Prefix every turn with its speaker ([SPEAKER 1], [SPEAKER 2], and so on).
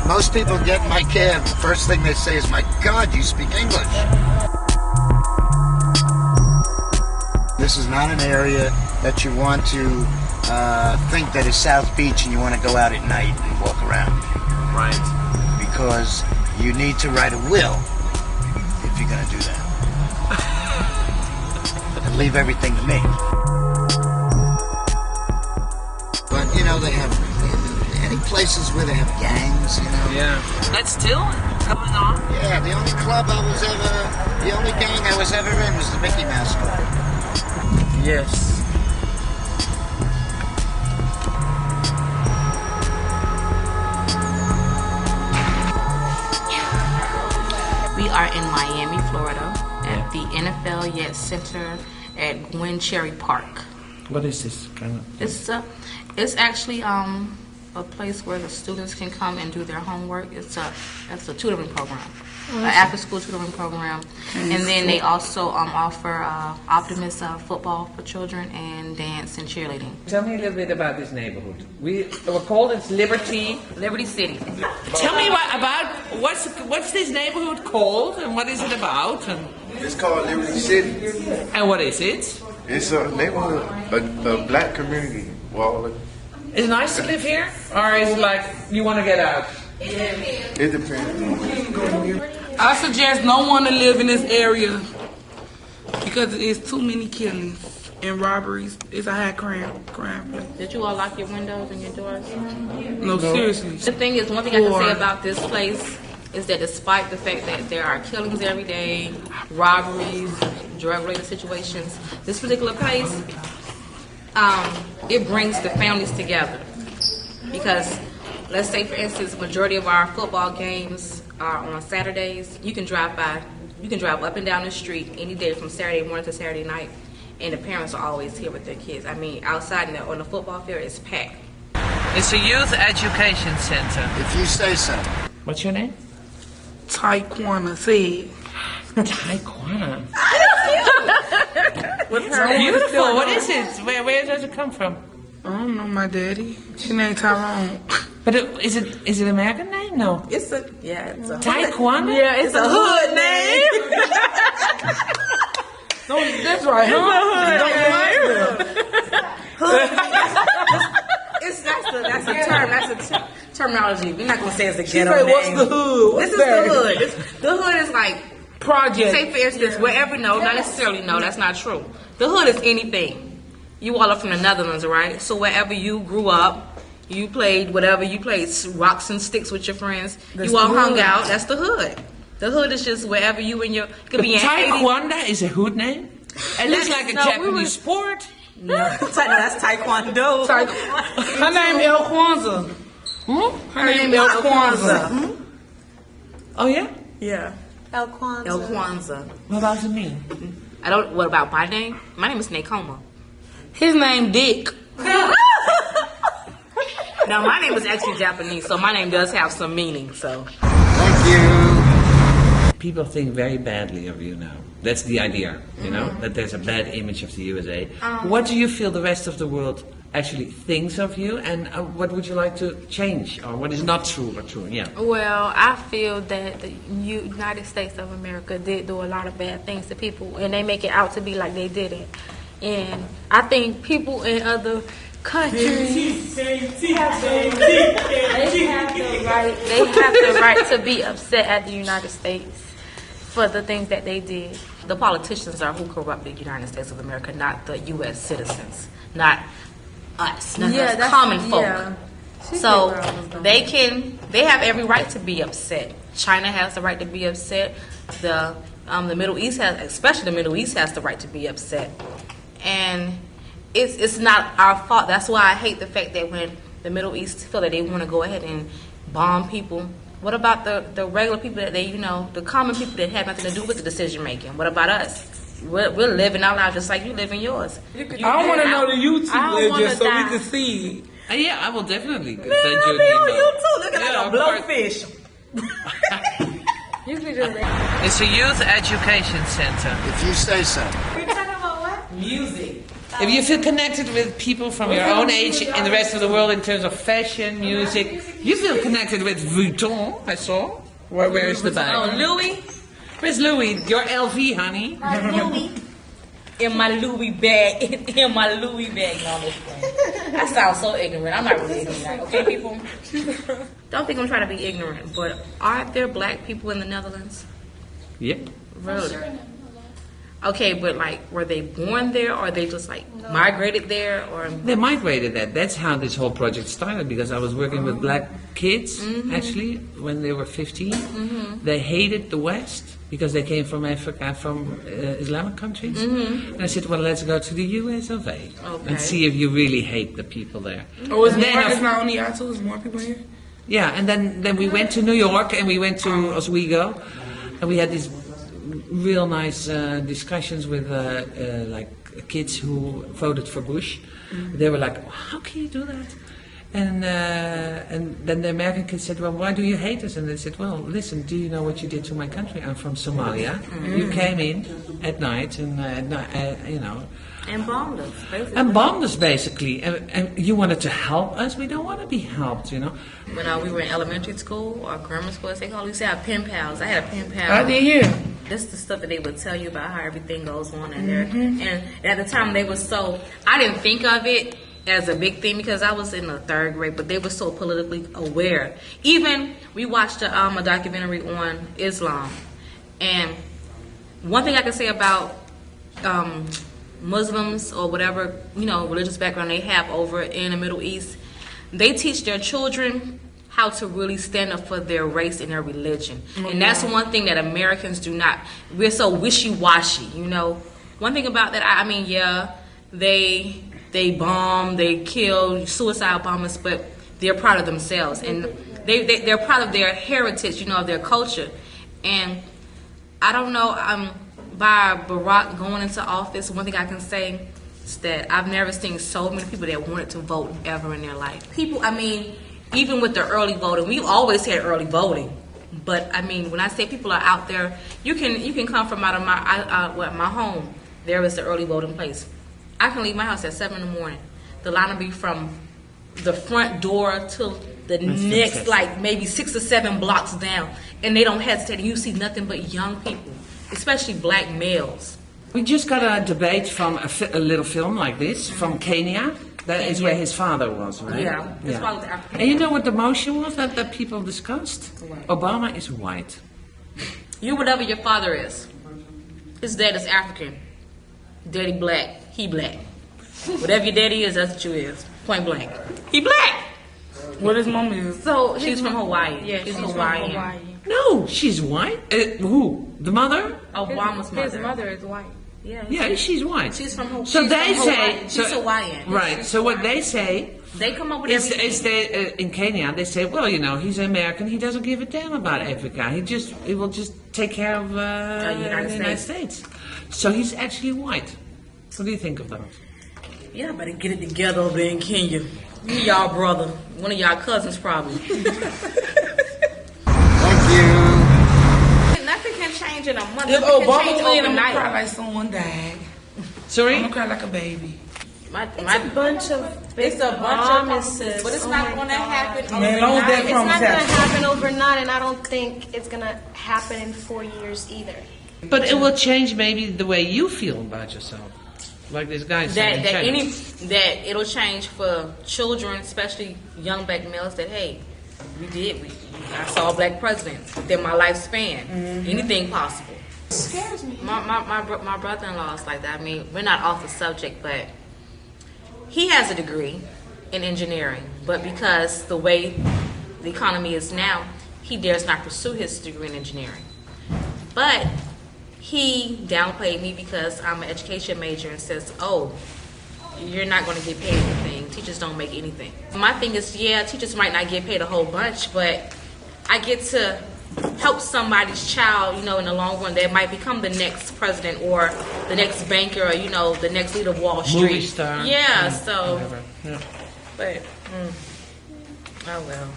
[SPEAKER 1] Most people get in my cab, the first thing they say is, "My God, you speak English." This is not an area that you want to think that is South Beach and you want to go out at night and walk around.
[SPEAKER 2] Right.
[SPEAKER 1] Because you need to write a will if you're going to do that. And leave everything to me. But, you know, they have any places where they have gangs, you know.
[SPEAKER 2] Yeah. That's still going on?
[SPEAKER 1] Yeah, the only gang I was ever in was the Mickey Mouse Club.
[SPEAKER 2] Yes.
[SPEAKER 3] We are in Miami, Florida, at the NFL Yates Center at Gwen Cherry Park.
[SPEAKER 2] What is this kind of?
[SPEAKER 3] It's actually a place where the students can come and do their homework. It's a tutoring program, an after-school tutoring program, and then they also offer Optimist football for children and dance and cheerleading.
[SPEAKER 2] Tell me a little bit about this neighborhood. We're called it's Liberty
[SPEAKER 3] City.
[SPEAKER 2] Tell me about what's this neighborhood called and what is it about? And
[SPEAKER 4] It's called Liberty City.
[SPEAKER 2] what is it?
[SPEAKER 4] It's a neighborhood, a black community. Well,
[SPEAKER 2] Is it nice to live here, or is it like you want to get out?
[SPEAKER 4] it depends.
[SPEAKER 5] I suggest no one to live in this area because it's too many killings and robberies. It's a high crime place.
[SPEAKER 3] Did you all lock your windows and your doors?
[SPEAKER 5] No, seriously.
[SPEAKER 3] The thing is, one thing I can say about this place is that despite the fact that there are killings every day, robberies, drug-related situations, this particular place, it brings the families together. Because, let's say, for instance, majority of our football games are on Saturdays. You can drive up and down the street any day from Saturday morning to Saturday night, and the parents are always here with their kids. I mean, outside on the football field, it's packed.
[SPEAKER 2] It's a youth education center.
[SPEAKER 1] If you say so.
[SPEAKER 2] What's your name?
[SPEAKER 5] Taekwondo said.
[SPEAKER 2] Taekwondo.
[SPEAKER 5] With
[SPEAKER 2] It's
[SPEAKER 5] her
[SPEAKER 2] beautiful. What is it? Where does it come from?
[SPEAKER 5] I don't know my daddy. She named Tyrone.
[SPEAKER 2] But is it an American name? No.
[SPEAKER 6] It's a
[SPEAKER 2] Taekwondo?
[SPEAKER 6] Yeah, it's a hood name.
[SPEAKER 5] No, that's right,
[SPEAKER 6] That's a term. That's a terminology. We're not gonna say it's a ghetto
[SPEAKER 5] Say,
[SPEAKER 6] name.
[SPEAKER 5] what's the hood?
[SPEAKER 6] This is the hood. The hood is like,
[SPEAKER 5] Project.
[SPEAKER 3] Say, for instance, wherever, no, not necessarily, no, that's not true. The hood is anything. You all are from the Netherlands, right? So wherever you grew up, you played whatever you played, rocks and sticks with your friends.
[SPEAKER 5] That's
[SPEAKER 3] you all
[SPEAKER 5] the
[SPEAKER 3] hung
[SPEAKER 5] hood.
[SPEAKER 3] out. That's the hood. The hood is just wherever you and your. It could be in Haiti.
[SPEAKER 2] Taekwondo is a hood name? It looks like a Japanese sport.
[SPEAKER 6] no, that's Taekwondo.
[SPEAKER 5] Her name El Kwanzaa. Her name El Kwanzaa.
[SPEAKER 2] Oh, yeah?
[SPEAKER 6] Yeah. El Kwanzaa.
[SPEAKER 3] El Kwanzaa.
[SPEAKER 2] What does it mean?
[SPEAKER 3] I don't. What about my name? My name is Nakoma.
[SPEAKER 5] His name Dick.
[SPEAKER 3] Now my name is actually Japanese, so my name does have some meaning. So.
[SPEAKER 1] Thank you.
[SPEAKER 2] People think very badly of you now. That's the idea, you know, that there's a bad image of the USA. What do you feel the rest of the world actually thinks of you, and what would you like to change, or what is not true or true? Yeah.
[SPEAKER 7] Well, I feel that the United States of America did do a lot of bad things to people, and they make it out to be like they didn't. And I think people in other countries they have the right to be upset at the United States for the things that they did.
[SPEAKER 3] The politicians are who corrupt the United States of America, not the U.S. citizens, not us, not us common folk.
[SPEAKER 6] Yeah.
[SPEAKER 3] So they have every right to be upset. China has the right to be upset. The Middle East especially the Middle East has the right to be upset. And it's not our fault. That's why I hate the fact that when the Middle East feel that they want to go ahead and bomb people, what about the regular people that the common people that have nothing to do with the decision making? What about us? We're living our lives just like you live in yours.
[SPEAKER 5] I want to know the YouTube legend so we can see.
[SPEAKER 2] Yeah, I will definitely send you
[SPEAKER 6] You
[SPEAKER 2] an email.
[SPEAKER 6] too. Looking
[SPEAKER 2] Yeah,
[SPEAKER 6] like a
[SPEAKER 2] of course.
[SPEAKER 6] blowfish.
[SPEAKER 2] It's a youth education center.
[SPEAKER 1] If you say so.
[SPEAKER 6] We're talking about what? Music.
[SPEAKER 2] If you feel connected with people from your own age in the rest of the world in terms of fashion, music, you feel connected with Vuitton, I saw. Where is the bag?
[SPEAKER 3] Oh, Louis?
[SPEAKER 2] Where's Louis? Your LV, honey.
[SPEAKER 3] In my Louis bag. In my Louis bag. No, I'm just playing. I sound so ignorant. I'm not really ignorant. Okay, people? Don't think I'm trying to be ignorant, but aren't there black people in the Netherlands?
[SPEAKER 2] Yep.
[SPEAKER 3] Really? Okay, but like, were they born there, or they just like migrated there, or?
[SPEAKER 2] They migrated that. That's how this whole project started, because I was working with black kids, actually, when they were 15. They hated the West because they came from Africa, from Islamic countries. And I said, well, let's go to the US of A and see if you really hate the people there.
[SPEAKER 5] Oh, it's
[SPEAKER 2] Then
[SPEAKER 5] more.
[SPEAKER 2] of-
[SPEAKER 5] It's not only y'all two. It's more people here.
[SPEAKER 2] Yeah, and then we went to New York and we went to Oswego, and we had these real nice discussions with like kids who voted for Bush. They were like, "How can you do that?" And then the American kids said, "Well, why do you hate us?" And they said, "Well, listen, do you know what you did to my country? I'm from Somalia. You came in at night and you know."
[SPEAKER 3] And bombed us, basically.
[SPEAKER 2] And bombed us, basically. And you wanted to help us? We don't want to be helped, you know.
[SPEAKER 3] When we were in elementary school or grammar school, as they call it, we used to have pen pals. I had a pen pal.
[SPEAKER 5] I did hear.
[SPEAKER 3] This is the stuff that they would tell you about how everything goes on in there. And at the time, they were so, I didn't think of it as a big thing because I was in the 3rd grade, but they were so politically aware. Even, we watched a documentary on Islam. And one thing I can say about Muslims or whatever, you know, religious background they have over in the Middle East, they teach their children how to really stand up for their race and their religion. And that's one thing that Americans do not. We're so wishy-washy, you know. One thing about that, I mean, yeah, they bomb, they kill, suicide bombers, but they're proud of themselves. And they're proud of their heritage, you know, of their culture. And I don't know, by Barack going into office, one thing I can say is that I've never seen so many people that wanted to vote ever in their life. People, I mean, even with the early voting, we've always had early voting. But I mean, when I say people are out there, you can come from out of my home. There is the early voting place. I can leave my house at 7 in the morning. The line will be from the front door to the next, like maybe 6 or 7 blocks down, and they don't hesitate. You see nothing but young people, especially black males.
[SPEAKER 2] We just got a debate from a little film like this from Kenya. That is where his father was, right?
[SPEAKER 3] Yeah, his father was African.
[SPEAKER 2] And you know what the motion was that people discussed? Obama is white.
[SPEAKER 3] You're whatever your father is. His dad is African. Daddy black. He black. Whatever your daddy is, that's what you is. Point blank. He black.
[SPEAKER 5] What his mom is?
[SPEAKER 3] So she's from Hawaii. Yeah, she's Hawaiian.
[SPEAKER 2] No, she's white. Who? The mother?
[SPEAKER 3] Obama's mother.
[SPEAKER 7] His mother is white.
[SPEAKER 2] Yeah, she's white.
[SPEAKER 3] She's from Hawaii.
[SPEAKER 2] So they say
[SPEAKER 3] Hawaii. She's Hawaiian.
[SPEAKER 2] Right. So what they say
[SPEAKER 3] They come up with
[SPEAKER 2] is
[SPEAKER 3] everything.
[SPEAKER 2] they in Kenya they say, well, you know, he's American. He doesn't give a damn about Africa. He will just take care of the United States. So he's actually white. What do you think of that?
[SPEAKER 3] Y'all better get it together over there in Kenya. Me, y'all brother. One of y'all cousins, probably.
[SPEAKER 1] Thank you.
[SPEAKER 3] Nothing can change in a month.
[SPEAKER 5] If
[SPEAKER 3] Nothing can
[SPEAKER 5] Obama
[SPEAKER 3] change
[SPEAKER 5] win, I'm gonna cry
[SPEAKER 3] overnight.
[SPEAKER 5] like someone died.
[SPEAKER 2] Sorry?
[SPEAKER 5] I'm gonna cry like a baby.
[SPEAKER 3] My
[SPEAKER 7] Bunch of
[SPEAKER 3] it's a bunch
[SPEAKER 7] promises.
[SPEAKER 3] but it's not going to happen.
[SPEAKER 5] Man, long as that
[SPEAKER 3] overnight.
[SPEAKER 7] It's not
[SPEAKER 5] promise
[SPEAKER 7] going to
[SPEAKER 5] happens.
[SPEAKER 7] happen overnight, and I don't think it's going to happen in 4 years either.
[SPEAKER 2] But it will change maybe the way you feel about yourself. Like this guy saying.
[SPEAKER 3] that it'll change for children, especially young black males. That hey, I saw a black president within my lifespan. Anything possible.
[SPEAKER 7] Scares me.
[SPEAKER 3] My brother-in-law is like that. I mean, we're not off the subject, but he has a degree in engineering, but because the way the economy is now, he dares not pursue his degree in engineering. But he downplayed me because I'm an education major and says, oh, you're not going to get paid anything. Teachers don't make anything. My thing is, yeah, teachers might not get paid a whole bunch, but I get to help somebody's child, you know, in the long run that might become the next president or the next banker or, you know, the next leader of Wall Street.
[SPEAKER 2] Movie star.
[SPEAKER 3] Yeah, so,
[SPEAKER 2] Whatever. Yeah.
[SPEAKER 3] but, oh well.